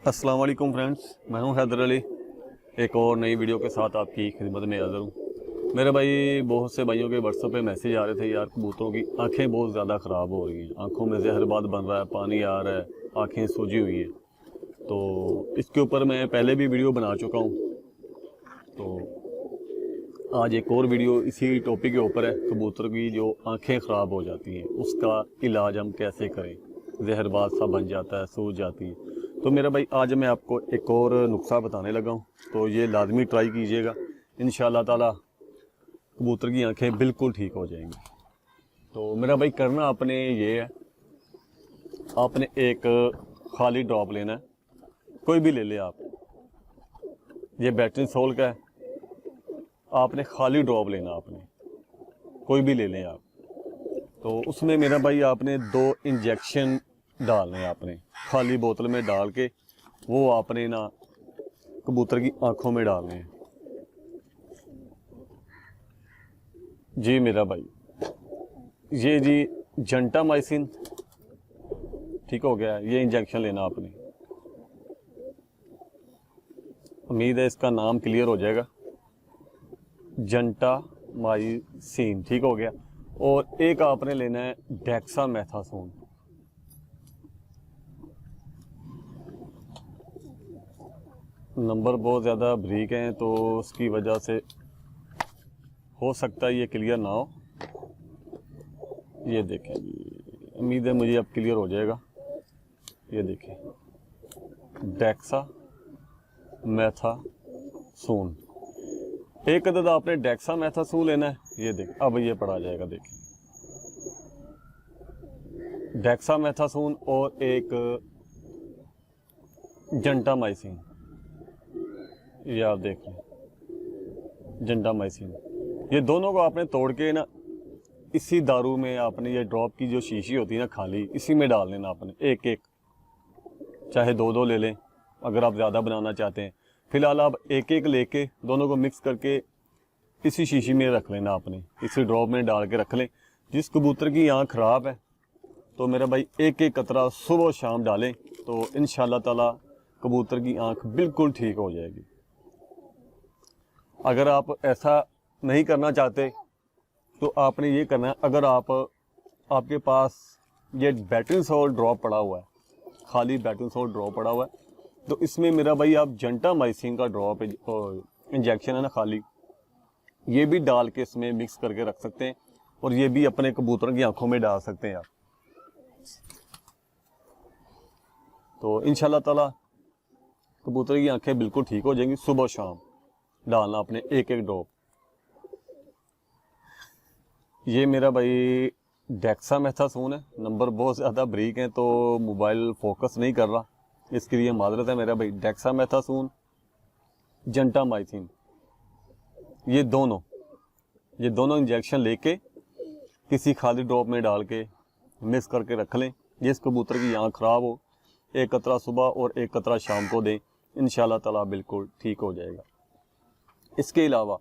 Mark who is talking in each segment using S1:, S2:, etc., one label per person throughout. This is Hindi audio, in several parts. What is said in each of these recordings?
S1: अस्सलाम वालेकुम फ्रेंड्स, मैं हूं हैदर अली। एक और नई वीडियो के साथ आपकी खिदमत में हाज़िर हूं। मेरे भाई बहुत से भाइयों के व्हाट्सएप पे मैसेज आ रहे थे, यार कबूतरों की आंखें बहुत ज़्यादा ख़राब हो रही हैं, आंखों में जहरबाद बन रहा है, पानी आ रहा है, आंखें सूजी हुई हैं। तो इसके ऊपर मैं पहले भी वीडियो बना चुका हूँ। तो आज एक और वीडियो इसी टॉपिक के ऊपर है, कबूतर की जो आँखें ख़राब हो जाती हैं उसका इलाज हम कैसे करें। जहरबाद सा बन जाता है, सूज जाती है। तो मेरा भाई आज मैं आपको एक और नुस्खा बताने लगा हूँ, तो ये लाजमी ट्राई कीजिएगा। इंशाल्लाह ताला कबूतर की आंखें बिल्कुल ठीक हो जाएंगी। तो मेरा भाई करना आपने ये है, आपने एक खाली ड्रॉप लेना है, कोई भी ले ले आप, ये बैटरी सोल का है। आपने खाली ड्रॉप लेना, आपने कोई भी ले लें आप। तो उसमें मेरा भाई आपने 2 इंजेक्शन डालने हैं, आपने खाली बोतल में डाल के वो आपने ना कबूतर की आंखों में डालने हैं। जी मेरा भाई, ये जी जेंटामाइसिन, ठीक हो गया, ये इंजेक्शन लेना आपने। उम्मीद है इसका नाम क्लियर हो जाएगा, जेंटामाइसिन, ठीक हो गया। और एक आपने लेना है डेक्सामेथासोन। नंबर बहुत ज़्यादा बारीक हैं तो उसकी वजह से हो सकता है ये क्लियर ना हो। ये देखें जी, उम्मीद है मुझे अब क्लियर हो जाएगा। ये देखें, डेक्सामेथासोन, एक अदद आपने डेक्सामेथासोन लेना है। ये देख, अब ये पढ़ा जाएगा, देखें डेक्सामेथासोन और एक जेंटामाइसिन, ये आप देख लें, जेंटामाइसिन। ये दोनों को आपने तोड़ के ना इसी दारू में आपने, ये ड्रॉप की जो शीशी होती है ना खाली, इसी में डाल लेना आपने, एक एक, चाहे 2-2 ले लें अगर आप ज़्यादा बनाना चाहते हैं। फिलहाल आप एक एक लेके दोनों को मिक्स करके इसी शीशी में रख लेना, आपने इसी ड्रॉप में डाल के रख लें। जिस कबूतर की आँख ख़राब है तो मेरा भाई एक एक कतरा सुबह शाम डालें, तो इंशाल्लाह ताला कबूतर की आँख बिल्कुल ठीक हो जाएगी। अगर आप ऐसा नहीं करना चाहते तो आपने ये करना है, अगर आपके पास ये बैटरी सोल ड्रॉप पड़ा हुआ है, खाली बैटरी सोल ड्रॉप पड़ा हुआ है, तो इसमें मेरा भाई आप जेंटामाइसिन का ड्रॉप इंजेक्शन है ना खाली, ये भी डाल के इसमें मिक्स करके रख सकते हैं और ये भी अपने कबूतरों की आंखों में डाल सकते हैं आप। तो इंशाल्लाह ताला कबूतर की आंखें बिल्कुल ठीक हो जाएंगी। सुबह शाम डालना अपने एक एक ड्रॉप। ये मेरा भाई डेक्सामेथासोन है, नंबर बहुत ज़्यादा बारीक हैं तो मोबाइल फोकस नहीं कर रहा, इसके लिए माजरत है मेरा भाई। डेक्सामेथासोन, जेंटामाइसिन, ये दोनों इंजेक्शन लेके किसी खाली ड्रॉप में डाल के मिक्स करके रख लें। जिस कबूतर की आँख ख़राब हो, एक कतरा सुबह और एक कतरा शाम को दें, इंशाल्लाह ताला बिल्कुल ठीक हो जाएगा। इसके अलावा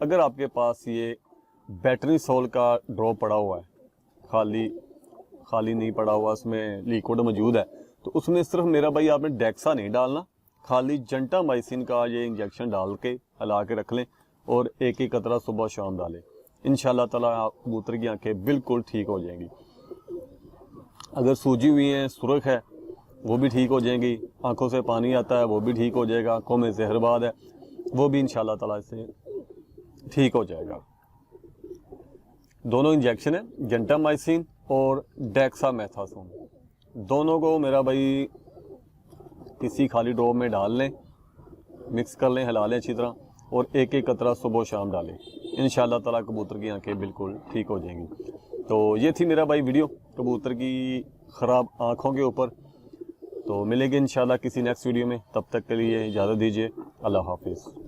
S1: अगर आपके पास ये बैटरी सोल का ड्रॉप पड़ा हुआ है, खाली नहीं पड़ा हुआ, उसमें लिक्विड मौजूद है, तो उसमें सिर्फ मेरा भाई आपने डेक्सा नहीं डालना, खाली जेंटामाइसिन का ये इंजेक्शन डाल के हिला के रख लें और एक एक कतरा सुबह शाम डालें। इंशाल्लाह ताला कबूतर की आंखें बिल्कुल ठीक हो जाएंगी। अगर सूजी हुई हैं, सुरख है, वो भी ठीक हो जाएंगी। आंखों से पानी आता है, वो भी ठीक हो जाएगा। आंखों में जहरबाद है, वो भी इंशाल्लाह ताला से ठीक हो जाएगा। दोनों इंजेक्शन है, जेंटामाइसिन और डेक्सामेथासोन, दोनों को मेरा भाई किसी खाली ड्रॉप में डाल लें, मिक्स कर लें, हिला लें अच्छी तरह और एक एक कतरा सुबह शाम डालें। इंशाल्लाह ताला कबूतर की आंखें बिल्कुल ठीक हो जाएंगी। तो ये थी मेरा भाई वीडियो कबूतर की ख़राब आँखों के ऊपर। तो मिलेंगे इंशाल्लाह किसी नेक्स्ट वीडियो में, तब तक के लिए इजाज़त दीजिए। अल्लाह हाफिज़।